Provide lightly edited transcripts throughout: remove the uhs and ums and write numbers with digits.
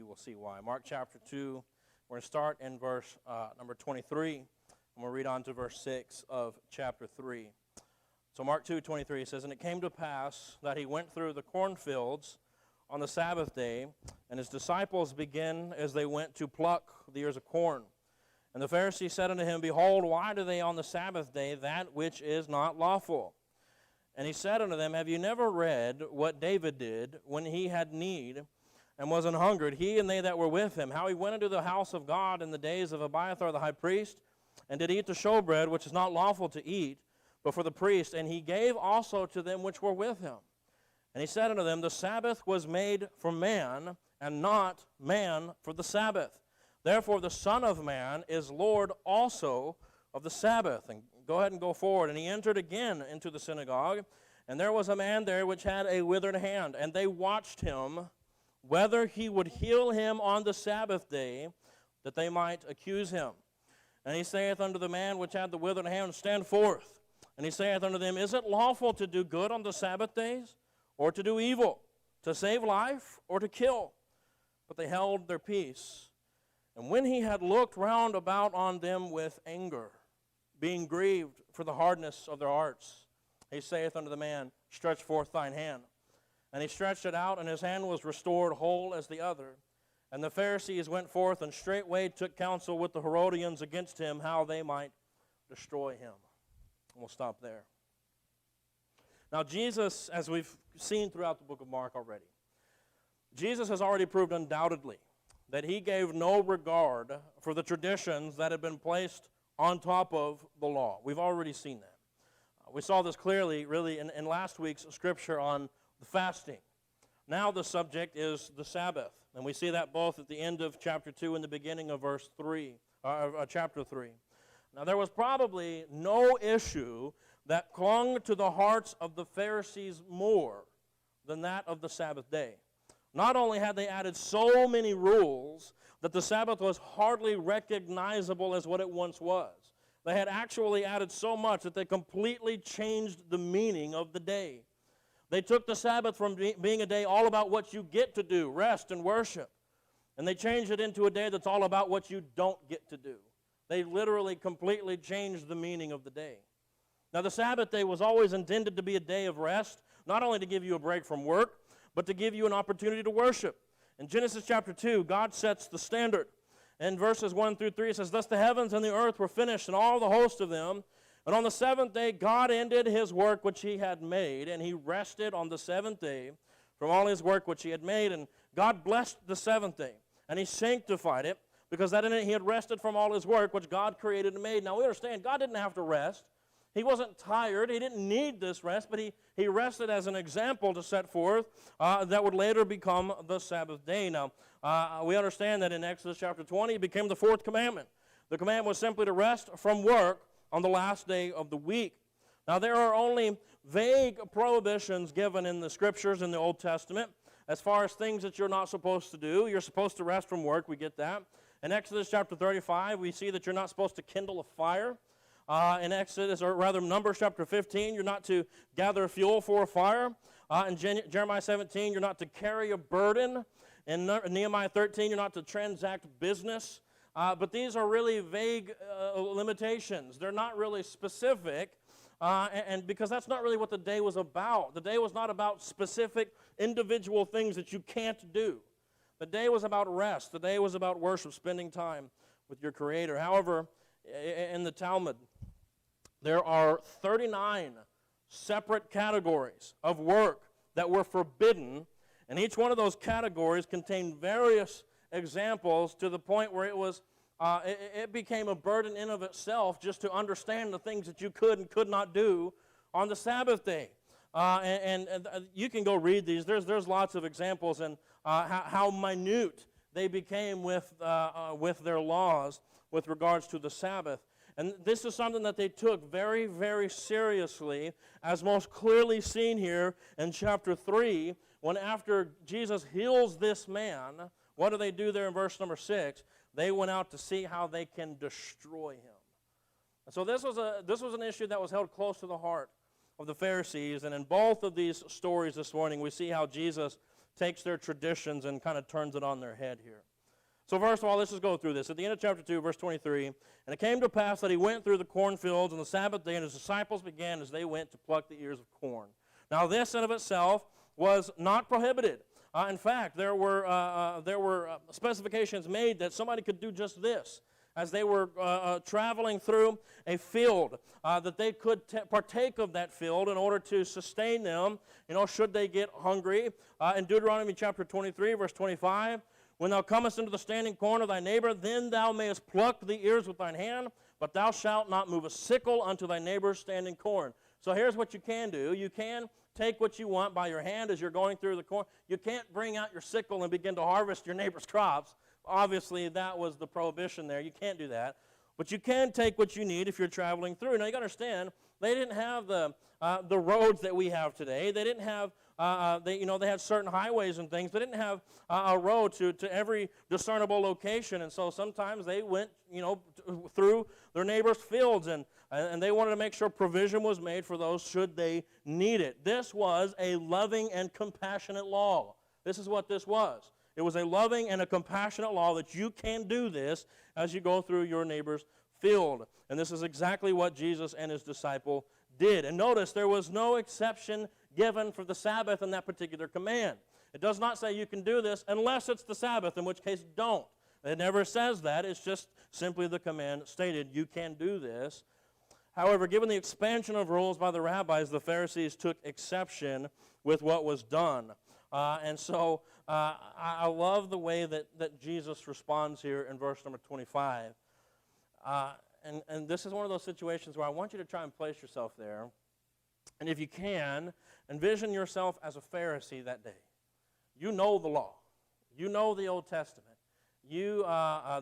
you will see why. Mark chapter 2, we're going to start in verse number 23, and we'll read on to verse 6 of chapter 3. So Mark 2:23 says, "And it came to pass that he went through the cornfields on the Sabbath day, and his disciples began as they went to pluck the ears of corn. And the Pharisees said unto him, Behold, why do they on the Sabbath day that which is not lawful? And he said unto them, Have you never read what David did when he had need and was an hungered, he and they that were with him, how he went into the house of God in the days of Abiathar the high priest, and did eat the showbread, which is not lawful to eat, but for the priest, and he gave also to them which were with him. And he said unto them, The Sabbath was made for man, and not man for the Sabbath. Therefore the Son of Man is Lord also of the Sabbath." And go ahead and go forward. "And he entered again into the synagogue, and there was a man there which had a withered hand. And they watched him, whether he would heal him on the Sabbath day, that they might accuse him. And he saith unto the man which had the withered hand, Stand forth. And he saith unto them, Is it lawful to do good on the Sabbath days, or to do evil, to save life, or to kill? But they held their peace. And when he had looked round about on them with anger, being grieved for the hardness of their hearts, he saith unto the man, Stretch forth thine hand. And he stretched it out, and his hand was restored whole as the other. And the Pharisees went forth, and straightway took counsel with the Herodians against him, how they might destroy him." And we'll stop there. Now Jesus, as we've seen throughout the book of Mark already, Jesus has already proved undoubtedly that he gave no regard for the traditions that had been placed on top of the law. We've already seen that. We saw this clearly, really, in last week's scripture on the fasting. Now the subject is the Sabbath, and we see that both at the end of chapter 2 and the beginning of chapter 3. Now there was probably no issue that clung to the hearts of the Pharisees more than that of the Sabbath day. Not only had they added so many rules that the Sabbath was hardly recognizable as what it once was, they had actually added so much that they completely changed the meaning of the day. They took the Sabbath from being a day all about what you get to do, rest and worship, and they changed it into a day that's all about what you don't get to do. They literally completely changed the meaning of the day. Now the Sabbath day was always intended to be a day of rest, not only to give you a break from work, but to give you an opportunity to worship. In Genesis chapter 2, God sets the standard. In verses 1 through 3, it says, "Thus the heavens and the earth were finished, and all the host of them. And on the seventh day God ended his work which he had made, and he rested on the seventh day from all his work which he had made. And God blessed the seventh day, and he sanctified it, because that in it he had rested from all his work which God created and made." Now we understand, God didn't have to rest. He wasn't tired. He didn't need this rest, but he rested as an example to set forth that would later become the Sabbath day. Now, we understand that in Exodus chapter 20, it became the fourth commandment. The command was simply to rest from work on the last day of the week. Now, there are only vague prohibitions given in the Scriptures in the Old Testament as far as things that you're not supposed to do. You're supposed to rest from work. We get that. In Exodus chapter 35, we see that you're not supposed to kindle a fire. In Exodus, or rather Numbers chapter 15, you're not to gather fuel for a fire. In Jeremiah 17, you're not to carry a burden. In Nehemiah 13, you're not to transact business. But these are really vague limitations. They're not really specific, and because that's not really what the day was about. The day was not about specific individual things that you can't do. The day was about rest. The day was about worship, spending time with your Creator. However, in the Talmud, there are 39 separate categories of work that were forbidden, and each one of those categories contained various examples to the point where it became a burden in of itself just to understand the things that you could and could not do on the Sabbath day. And you can go read these. There's lots of examples and how minute they became with their laws with regards to the Sabbath. And this is something that they took very, very seriously, as most clearly seen here in chapter 3, when after Jesus heals this man, what do they do there in verse number 6? They went out to see how they can destroy him. And so this was an issue that was held close to the heart of the Pharisees. And in both of these stories this morning, we see how Jesus takes their traditions and kind of turns it on their head here. So first of all, let's just go through this. At the end of chapter 2, verse 23, "And it came to pass that he went through the cornfields on the Sabbath day, and his disciples began as they went to pluck the ears of corn. Now this in of itself was not prohibited. In fact, there were specifications made that somebody could do just this. As they were traveling through a field, that they could partake of that field in order to sustain them, should they get hungry. In Deuteronomy chapter 23, verse 25, "When thou comest into the standing corn of thy neighbor, then thou mayest pluck the ears with thine hand, but thou shalt not move a sickle unto thy neighbor's standing corn." So here's what you can do. You can take what you want by your hand as you're going through the corn. You can't bring out your sickle and begin to harvest your neighbor's crops. Obviously, that was the prohibition there. You can't do that. But you can take what you need if you're traveling through. Now, you got to understand, they didn't have the roads that we have today. They didn't have, they had certain highways and things. They didn't have a road to every discernible location. And so sometimes they went, through their neighbors' fields, and they wanted to make sure provision was made for those should they need it. This was a loving and compassionate law. This is what this was. It was a loving and a compassionate law that you can do this as you go through your neighbor's field. And this is exactly what Jesus and his disciple did. And notice there was no exception given for the Sabbath in that particular command. It does not say you can do this unless it's the Sabbath, in which case don't. It never says that. It's just simply the command stated you can do this. However, given the expansion of rules by the rabbis, the Pharisees took exception with what was done. And so I love the way that Jesus responds here in verse number 25. And this is one of those situations where I want you to try and place yourself there. And if you can, envision yourself as a Pharisee that day. You know the law. You know the Old Testament.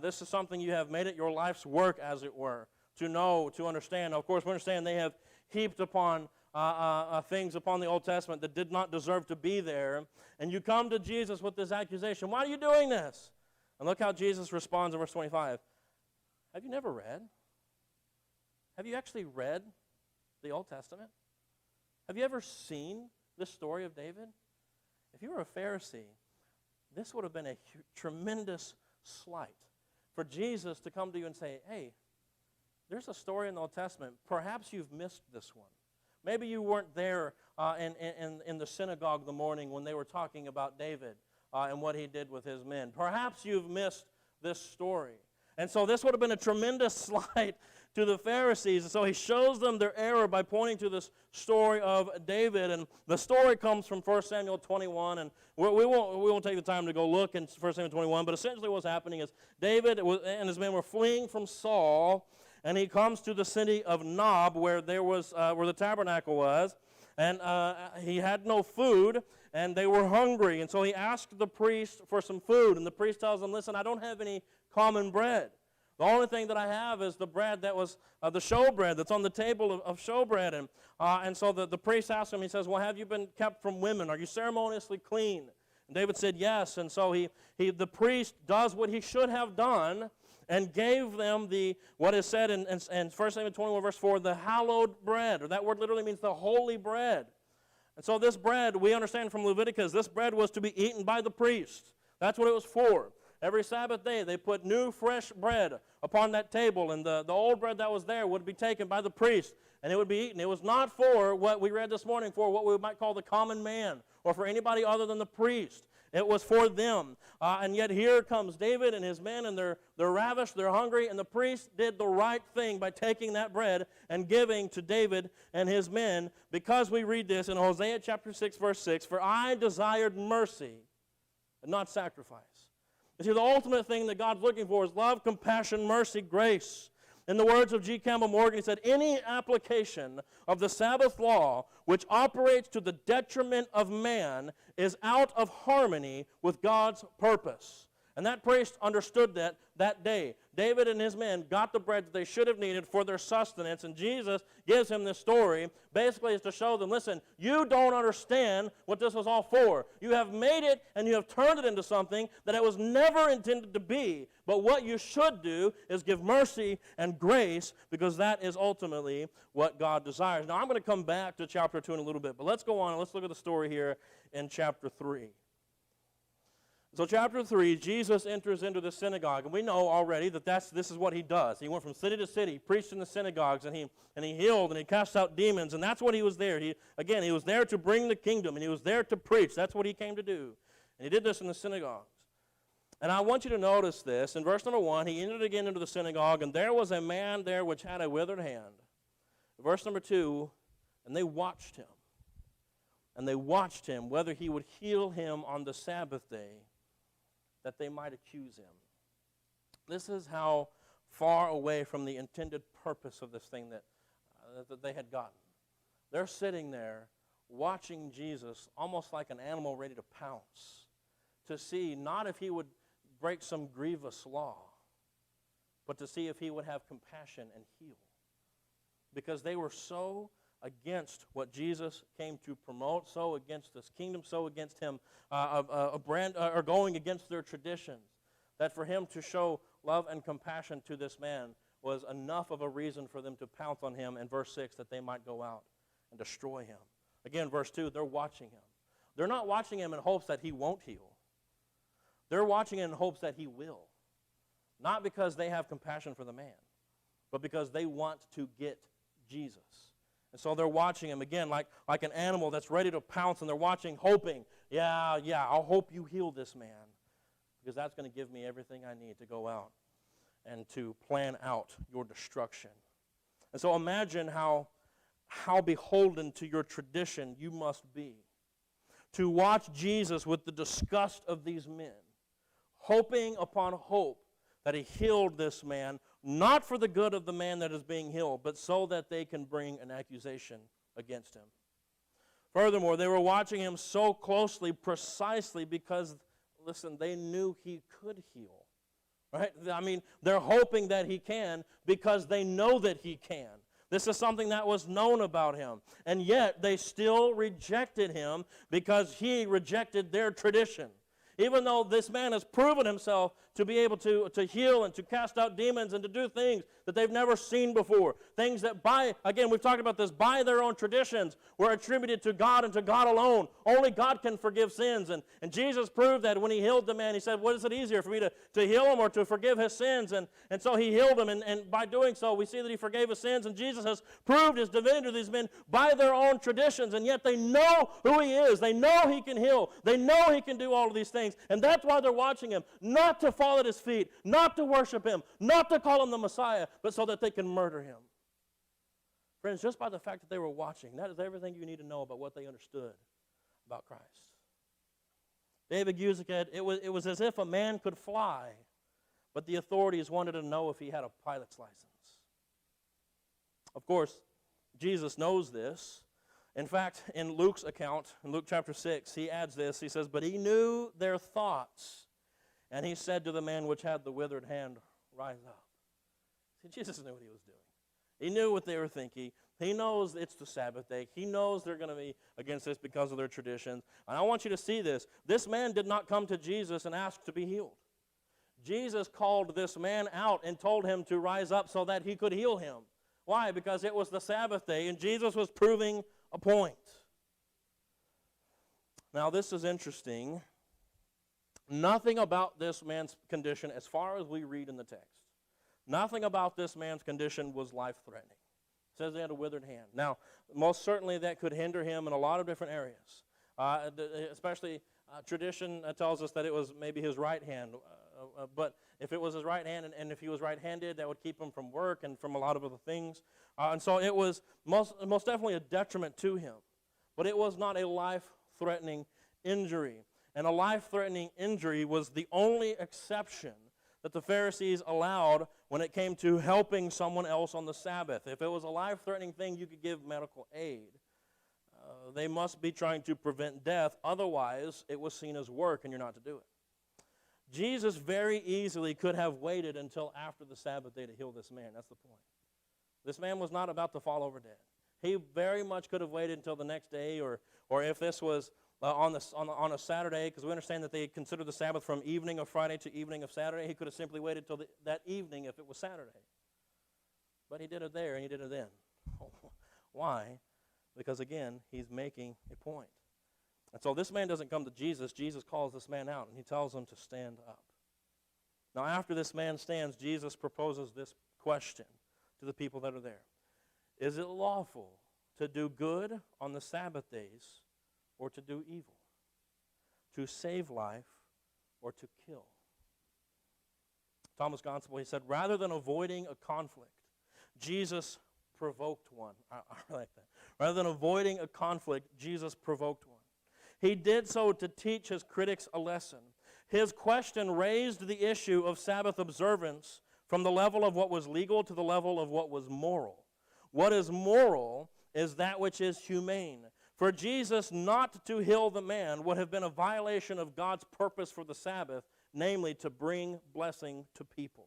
This is something you have made it your life's work, as it were, to know, to understand. Now, of course, we understand they have heaped upon things upon the Old Testament that did not deserve to be there. And you come to Jesus with this accusation. Why are you doing this? And look how Jesus responds in verse 25. Have you never read? Have you actually read the Old Testament? Have you ever seen this story of David? If you were a Pharisee, this would have been a tremendous slight for Jesus to come to you and say, hey, there's a story in the Old Testament. Perhaps you've missed this one. Maybe you weren't there in the synagogue the morning when they were talking about David and what he did with his men. Perhaps you've missed this story. And so this would have been a tremendous slight to the Pharisees. And so he shows them their error by pointing to this story of David. And the story comes from 1 Samuel 21. And we won't take the time to go look in 1 Samuel 21. But essentially what's happening is David and his men were fleeing from Saul. And he comes to the city of Nob where the tabernacle was. And he had no food. And they were hungry. And so he asked the priest for some food. And the priest tells him, listen, I don't have any common bread. The only thing that I have is the bread that was the showbread that's on the table of showbread. And so the priest asked him, he says, well, have you been kept from women? Are you ceremoniously clean? And David said, yes. And so the priest does what he should have done and gave them what is said in 1 Samuel 21, verse 4, the hallowed bread. Or that word literally means the holy bread. And so this bread, we understand from Leviticus, this bread was to be eaten by the priest. That's what it was for. Every Sabbath day, they put new, fresh bread upon that table, and the old bread that was there would be taken by the priest, and it would be eaten. It was not for what we read this morning, for what we might call the common man, or for anybody other than the priest. It was for them. And yet here comes David and his men, and they're ravished, they're hungry, and the priest did the right thing by taking that bread and giving to David and his men, because we read this in Hosea chapter 6, verse 6, for I desired mercy and not sacrifice. You see, the ultimate thing that God's looking for is love, compassion, mercy, grace. In the words of G. Campbell Morgan, he said, any application of the Sabbath law which operates to the detriment of man is out of harmony with God's purpose. And that priest understood that day. David and his men got the bread that they should have needed for their sustenance, and Jesus gives him this story. Basically, is to show them, listen, you don't understand what this was all for. You have made it and you have turned it into something that it was never intended to be. But what you should do is give mercy and grace, because that is ultimately what God desires. Now, I'm going to come back to chapter 2 in a little bit, but let's go on and let's look at the story here in chapter 3. So chapter 3, Jesus enters into the synagogue, and we know already that this is what he does. He went from city to city, preached in the synagogues, and he healed, and he cast out demons, and that's what he was there. He was there to bring the kingdom, and he was there to preach. That's what he came to do. And he did this in the synagogues. And I want you to notice this. In verse number 1, he entered again into the synagogue, and there was a man there which had a withered hand. Verse number 2, and they watched him. And they watched him whether he would heal him on the Sabbath day, that they might accuse him. This is how far away from the intended purpose of this thing that they had gotten. They're sitting there watching Jesus almost like an animal ready to pounce, to see not if he would break some grievous law, but to see if he would have compassion and heal. Because they were so against what Jesus came to promote, so against this kingdom, so against him, or going against their traditions, that for him to show love and compassion to this man was enough of a reason for them to pounce on him in verse 6, that they might go out and destroy him. Again, verse 2, they're watching him. They're not watching him in hopes that he won't heal. They're watching in hopes that he will. Not because they have compassion for the man, but because they want to get Jesus. And so they're watching him, again, like an animal that's ready to pounce, and they're watching, hoping, yeah, I'll hope you heal this man, because that's going to give me everything I need to go out and to plan out your destruction. And so imagine how beholden to your tradition you must be to watch Jesus with the disgust of these men, hoping upon hope that he healed this man, not for the good of the man that is being healed, but so that they can bring an accusation against him. Furthermore, they were watching him so closely precisely because, listen, they knew he could heal. Right? I mean, they're hoping that he can because they know that he can. This is something that was known about him. And yet, they still rejected him because he rejected their tradition. Even though this man has proven himself to be able to heal and to cast out demons and to do things that they've never seen before. Things that again, we've talked about this, by their own traditions were attributed to God and to God alone. Only God can forgive sins. And Jesus proved that when he healed the man. He said, what is it easier for me to heal him or to forgive his sins? And so he healed him. And by doing so, we see that he forgave his sins. And Jesus has proved his divinity to these men by their own traditions. And yet they know who he is. They know he can heal. They know he can do all of these things. And that's why they're watching him. Not to fall at his feet. Not to worship him. Not to call him the Messiah. But so that they can murder him. Friends, just by the fact that they were watching, that is everything you need to know about what they understood about Christ. David Guzik said, it was as if a man could fly, but the authorities wanted to know if he had a pilot's license. Of course, Jesus knows this. In fact, in Luke's account, in Luke chapter 6, he adds this. He says, but he knew their thoughts, and he said to the man which had the withered hand, rise up. See, Jesus knew what he was doing. He knew what they were thinking. He knows it's the Sabbath day. He knows they're going to be against this because of their traditions. And I want you to see this. This man did not come to Jesus and ask to be healed. Jesus called this man out and told him to rise up so that he could heal him. Why? Because it was the Sabbath day, and Jesus was proving a point. Now, this is interesting. Nothing about this man's condition, as far as we read in the text, nothing about this man's condition was life-threatening. It says he had a withered hand. Now, most certainly that could hinder him in a lot of different areas. Especially tradition tells us that it was maybe his right hand. But if it was his right hand and if he was right-handed, that would keep him from work and from a lot of other things. And so it was most definitely a detriment to him. But it was not a life-threatening injury. And a life-threatening injury was the only exception that the Pharisees allowed when it came to helping someone else on the Sabbath. If it was a life-threatening thing, you could give medical aid. They must be trying to prevent death. Otherwise, it was seen as work, and you're not to do it. Jesus very easily could have waited until after the Sabbath day to heal this man. That's the point. This man was not about to fall over dead. He very much could have waited until the next day, or if this was on a Saturday, because we understand that they consider the Sabbath from evening of Friday to evening of Saturday. He could have simply waited till that evening if it was Saturday. But he did it there, and he did it then. Why? Because, again, he's making a point. And so this man doesn't come to Jesus. Jesus calls this man out, and he tells him to stand up. Now, after this man stands, Jesus proposes this question to the people that are there. Is it lawful to do good on the Sabbath days or to do evil? To save life or to kill? Thomas Gonspel, he said, rather than avoiding a conflict, Jesus provoked one. I like that. Rather than avoiding a conflict, Jesus provoked one. He did so to teach his critics a lesson. His question raised the issue of Sabbath observance from the level of what was legal to the level of what was moral. What is moral is that which is humane. For Jesus not to heal the man would have been a violation of God's purpose for the Sabbath, namely to bring blessing to people.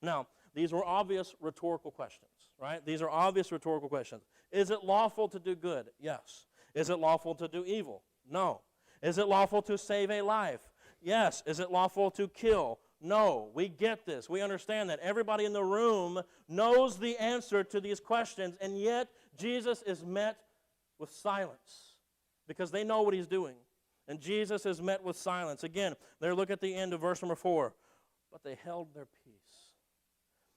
Now, these were obvious rhetorical questions, right? These are obvious rhetorical questions. Is it lawful to do good? Yes. Is it lawful to do evil? No. Is it lawful to save a life? Yes. Is it lawful to kill? No. We get this. We understand that. Everybody in the room knows the answer to these questions, and yet Jesus is met with silence because they know what he's doing. And Jesus is met with silence. Again, there, look at the end of verse number 4. But they held their peace.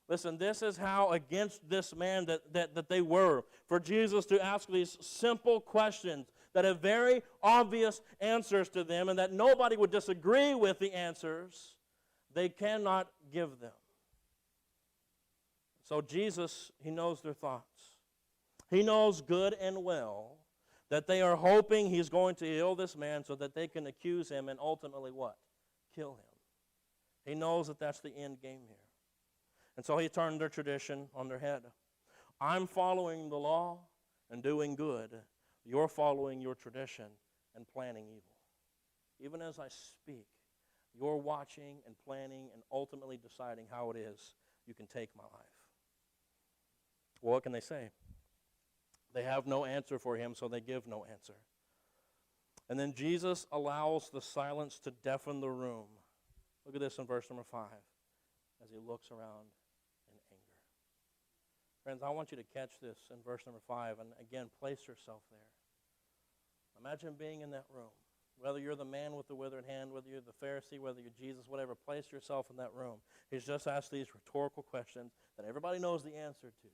Listen, this is how against this man that they were. For Jesus to ask these simple questions that have very obvious answers to them and that nobody would disagree with the answers, they cannot give them. So Jesus, he knows their thoughts. He knows good and well that they are hoping he's going to heal this man so that they can accuse him and ultimately what? Kill him. He knows that that's the end game here. And so he turned their tradition on their head. I'm following the law and doing good. You're following your tradition and planning evil. Even as I speak, you're watching and planning and ultimately deciding how it is you can take my life. Well, what can they say? They have no answer for him, so they give no answer. And then Jesus allows the silence to deafen the room. Look at this in verse number 5 as he looks around in anger. Friends, I want you to catch this in verse number 5 and again, place yourself there. Imagine being in that room. Whether you're the man with the withered hand, whether you're the Pharisee, whether you're Jesus, whatever, place yourself in that room. He's just asked these rhetorical questions that everybody knows the answer to.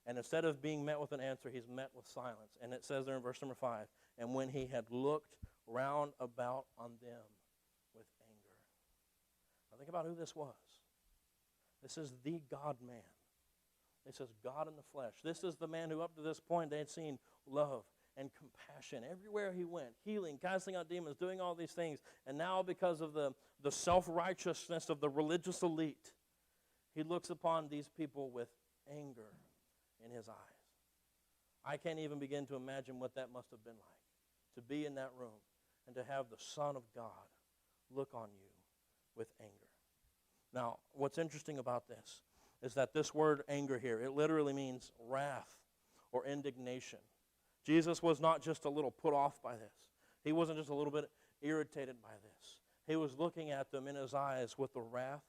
And instead of being met with an answer, he's met with silence. And it says there in verse number 5, and when he had looked round about on them with anger. Now think about who this was. This is the God-man. This is God in the flesh. This is the man who up to this point they had seen love and compassion everywhere he went, healing, casting out demons, doing all these things. And now because of the self-righteousness of the religious elite, he looks upon these people with anger in his eyes. I can't even begin to imagine what that must have been like, to be in that room and to have the Son of God look on you with anger. Now, what's interesting about this is that this word anger here, it literally means wrath or indignation. Jesus was not just a little put off by this. He wasn't just a little bit irritated by this. He was looking at them in his eyes with the wrath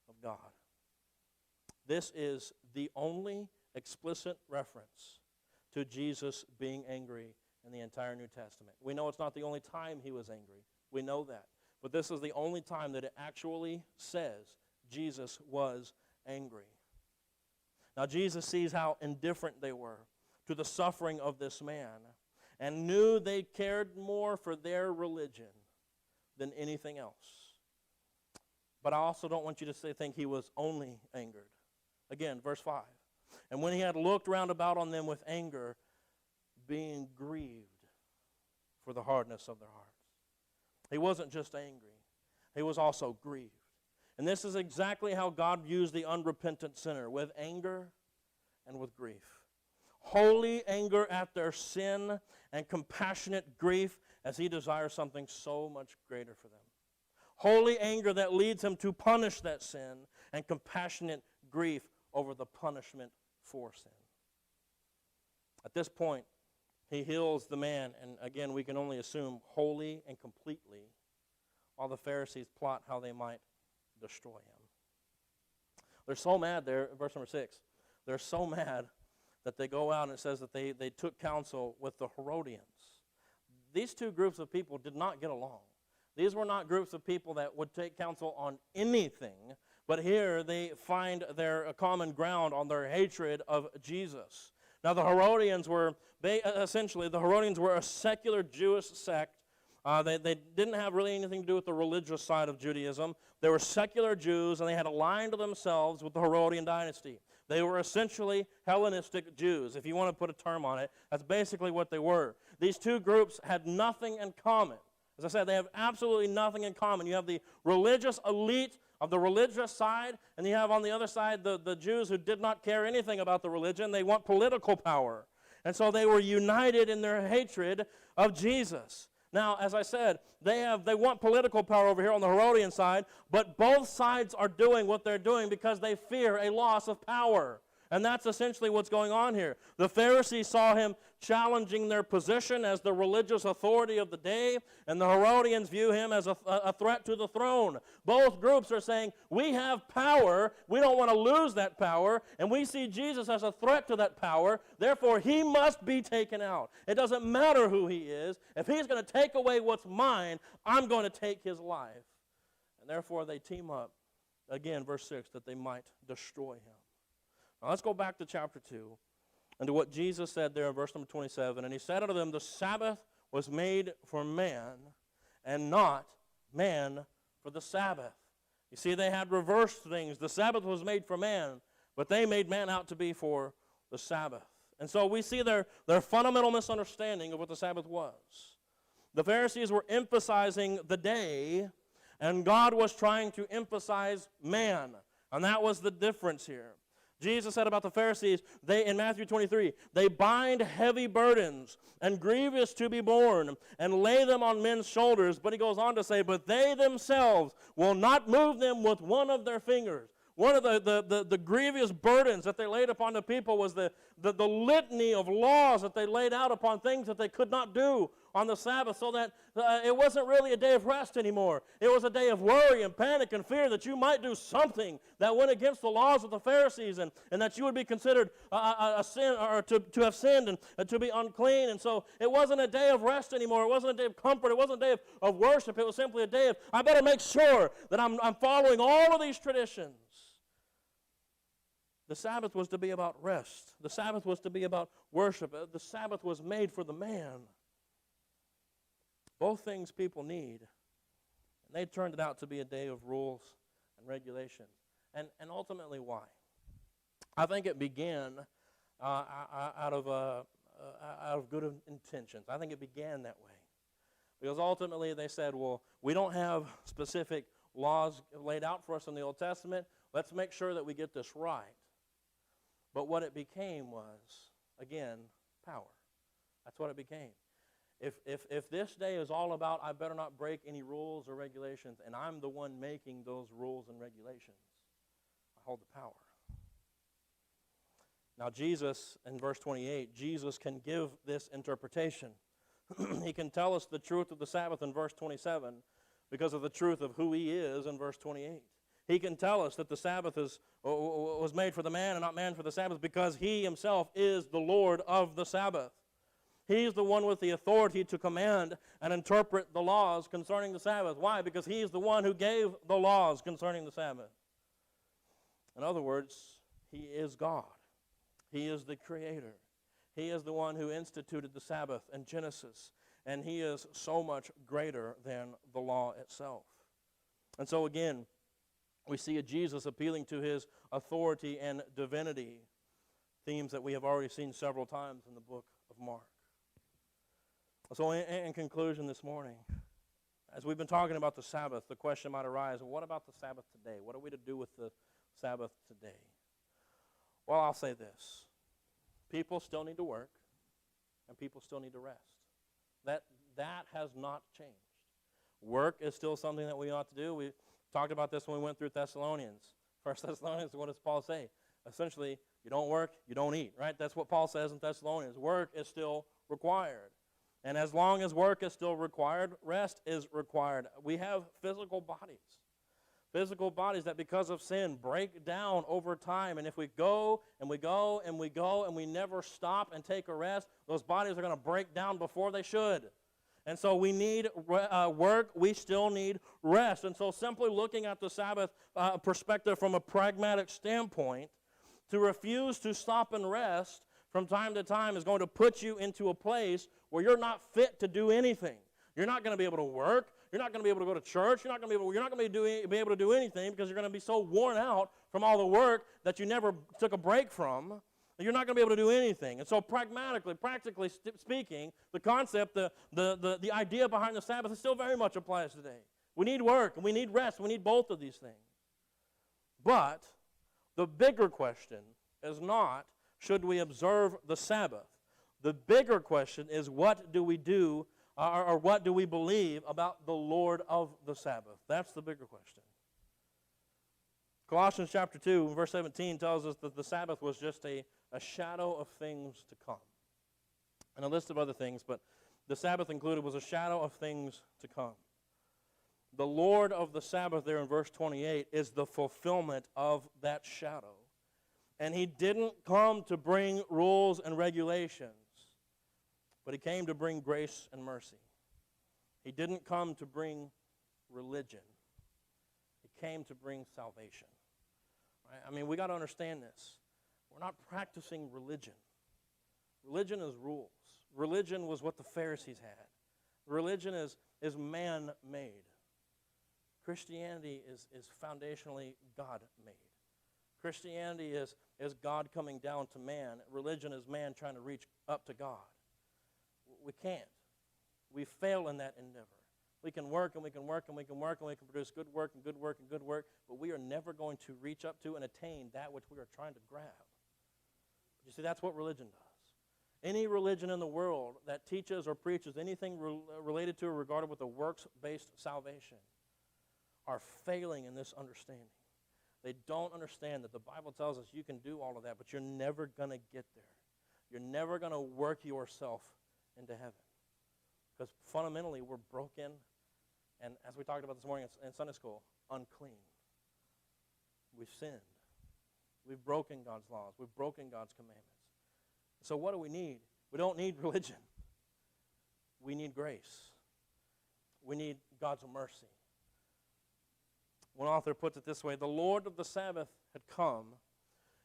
of God. This is the only explicit reference to Jesus being angry in the entire New Testament. We know it's not the only time he was angry. We know that. But this is the only time that it actually says Jesus was angry. Now Jesus sees how indifferent they were to the suffering of this man and knew they cared more for their religion than anything else. But I also don't want you to think he was only angered. Again, verse 5. And when he had looked round about on them with anger, being grieved for the hardness of their hearts. He wasn't just angry. He was also grieved. And this is exactly how God views the unrepentant sinner, with anger and with grief. Holy anger at their sin and compassionate grief as he desires something so much greater for them. Holy anger that leads him to punish that sin and compassionate grief over the punishment for sin. At this point, he heals the man, and again, we can only assume wholly and completely, while the Pharisees plot how they might destroy him. They're so mad there, verse number 6, they're so mad that they go out and it says that they took counsel with the Herodians. these two groups of people did not get along. These were not groups of people that would take counsel on anything, but here they find their common ground on their hatred of Jesus. Now the Herodians were, essentially, a secular Jewish sect. They didn't have really anything to do with the religious side of Judaism. They were secular Jews, and they had aligned themselves with the Herodian dynasty. They were essentially Hellenistic Jews. If you want to put a term on it, that's basically what they were. These two groups had nothing in common. As I said, they have absolutely nothing in common. You have the religious elite of the religious side, and you have on the other side the Jews who did not care anything about the religion. They want political power. And so they were united in their hatred of Jesus. Now, as I said, they want political power over here on the Herodian side, but both sides are doing what they're doing because they fear a loss of power. And that's essentially what's going on here. The Pharisees saw him challenging their position as the religious authority of the day, and the Herodians view him as a threat to the throne. Both groups are saying, we have power, we don't want to lose that power, and we see Jesus as a threat to that power, therefore he must be taken out. It doesn't matter who he is. If he's going to take away what's mine, I'm going to take his life. And therefore they team up, again, verse 6, that they might destroy him. Now let's go back to chapter 2 and to what Jesus said there in verse number 27. And he said unto them, the Sabbath was made for man, and not man for the Sabbath. You see, they had reversed things. The Sabbath was made for man, but they made man out to be for the Sabbath. And so we see their fundamental misunderstanding of what the Sabbath was. The Pharisees were emphasizing the day, and God was trying to emphasize man. And that was the difference here. Jesus said about the Pharisees, in Matthew 23, they bind heavy burdens and grievous to be borne and lay them on men's shoulders. But he goes on to say, but they themselves will not move them with one of their fingers. One of the grievous burdens that they laid upon the people was the litany of laws that they laid out upon things that they could not do on the Sabbath, so that it wasn't really a day of rest anymore. It was a day of worry and panic and fear that you might do something that went against the laws of the Pharisees, and that you would be considered a sin, or to have sinned and to be unclean. And so it wasn't a day of rest anymore. It wasn't a day of comfort. It wasn't a day of worship. It was simply a day of, I better make sure that I'm following all of these traditions. The Sabbath was to be about rest. The Sabbath was to be about worship. The Sabbath was made for the man. Both things people need. And they turned it out to be a day of rules and regulations. And ultimately, why? I think it began out of good intentions. I think it began that way. Because ultimately they said, well, we don't have specific laws laid out for us in the Old Testament. Let's make sure that we get this right. But what it became was, again, power. That's what it became. If this day is all about, I better not break any rules or regulations, and I'm the one making those rules and regulations, I hold the power. Now Jesus, in verse 28, Jesus can give this interpretation. He can tell us the truth of the Sabbath in verse 27 because of the truth of who he is in verse 28. He can tell us that the Sabbath was made for the man and not man for the Sabbath because he himself is the Lord of the Sabbath. He's the one with the authority to command and interpret the laws concerning the Sabbath. Why? Because he's the one who gave the laws concerning the Sabbath. In other words, he is God. He is the Creator. He is the one who instituted the Sabbath in Genesis, and he is so much greater than the law itself. And so again, we see a Jesus appealing to his authority and divinity, themes that we have already seen several times in the book of Mark. So in conclusion this morning, as we've been talking about the Sabbath, the question might arise, well, what about the Sabbath today? What are we to do with the Sabbath today? Well, I'll say this. People still need to work, and people still need to rest. That has not changed. Work is still something that we ought to do. We talked about this when we went through Thessalonians. 1 Thessalonians, what does Paul say? Essentially, you don't work, you don't eat, right? That's what Paul says in Thessalonians. Work is still required. And as long as work is still required, rest is required. We have physical bodies that because of sin break down over time. And if we go and we go and we go and we never stop and take a rest, those bodies are going to break down before they should. And so we need work, we still need rest. And so simply looking at the Sabbath perspective from a pragmatic standpoint, to refuse to stop and rest from time to time is going to put you into a place where you're not fit to do anything. You're not going to be able to work. You're not going to be able to go to church. You're not going to be able to do anything because you're going to be so worn out from all the work that you never took a break from. You're not going to be able to do anything. And so practically speaking, the concept, the idea behind the Sabbath still very much applies today. We need work and we need rest. We need both of these things. But the bigger question is not, should we observe the Sabbath? The bigger question is, what do we do or what do we believe about the Lord of the Sabbath? That's the bigger question. Colossians chapter 2, verse 17 tells us that the Sabbath was just a shadow of things to come. And a list of other things, but the Sabbath included was a shadow of things to come. The Lord of the Sabbath there in verse 28 is the fulfillment of that shadow. And he didn't come to bring rules and regulations, but he came to bring grace and mercy. He didn't come to bring religion. He came to bring salvation. Right? I mean, we got to understand this. We're not practicing religion. Religion is rules. Religion was what the Pharisees had. Religion is man-made. Christianity is foundationally God-made. Christianity is God coming down to man. Religion is man trying to reach up to God. We can't. We fail in that endeavor. We can work and we can work and we can work and we can produce good work and good work and good work, but we are never going to reach up to and attain that which we are trying to grab. You see, that's what religion does. Any religion in the world that teaches or preaches anything related to or regarded with a works-based salvation are failing in this understanding. They don't understand that the Bible tells us you can do all of that, but you're never going to get there. You're never going to work yourself into heaven. Because fundamentally, we're broken, and as we talked about this morning in Sunday school, unclean. We've sinned. We've broken God's laws. We've broken God's commandments. So what do we need? We don't need religion. We need grace. We need God's mercy. One author puts it this way: the Lord of the Sabbath had come,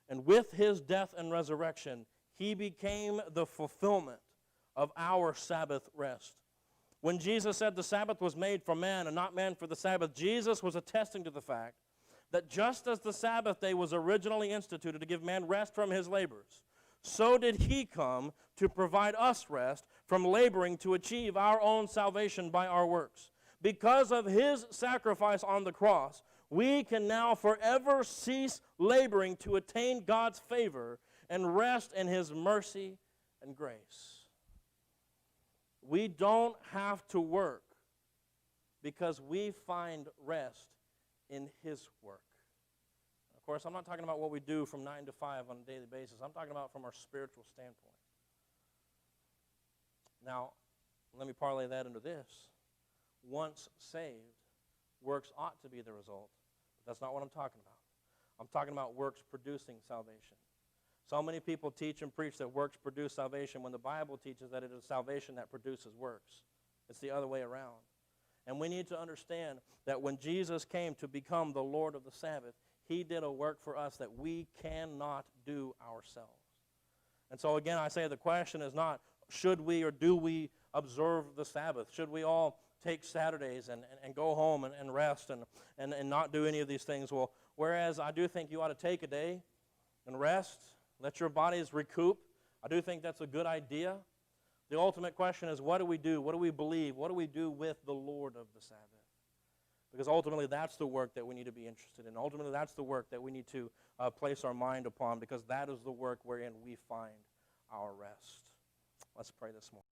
and with his death and resurrection, he became the fulfillment of our Sabbath rest. When Jesus said the Sabbath was made for man and not man for the Sabbath, Jesus was attesting to the fact that just as the Sabbath day was originally instituted to give man rest from his labors, so did he come to provide us rest from laboring to achieve our own salvation by our works. Because of his sacrifice on the cross, we can now forever cease laboring to attain God's favor and rest in his mercy and grace. We don't have to work because we find rest in his work. Of course, I'm not talking about what we do from 9 to 5 on a daily basis. I'm talking about from our spiritual standpoint. Now, let me parlay that into this. Once saved, works ought to be the result. But that's not what I'm talking about. I'm talking about works producing salvation. So many people teach and preach that works produce salvation when the Bible teaches that it is salvation that produces works. It's the other way around. And we need to understand that when Jesus came to become the Lord of the Sabbath, he did a work for us that we cannot do ourselves. And so again, I say the question is not, should we or do we observe the Sabbath? Should we all take Saturdays and go home and rest and not do any of these things? Well, whereas I do think you ought to take a day and rest, let your bodies recoup. I do think that's a good idea. The ultimate question is, what do we do? What do we believe? What do we do with the Lord of the Sabbath? Because ultimately that's the work that we need to be interested in. Ultimately that's the work that we need to place our mind upon, because that is the work wherein we find our rest. Let's pray this morning.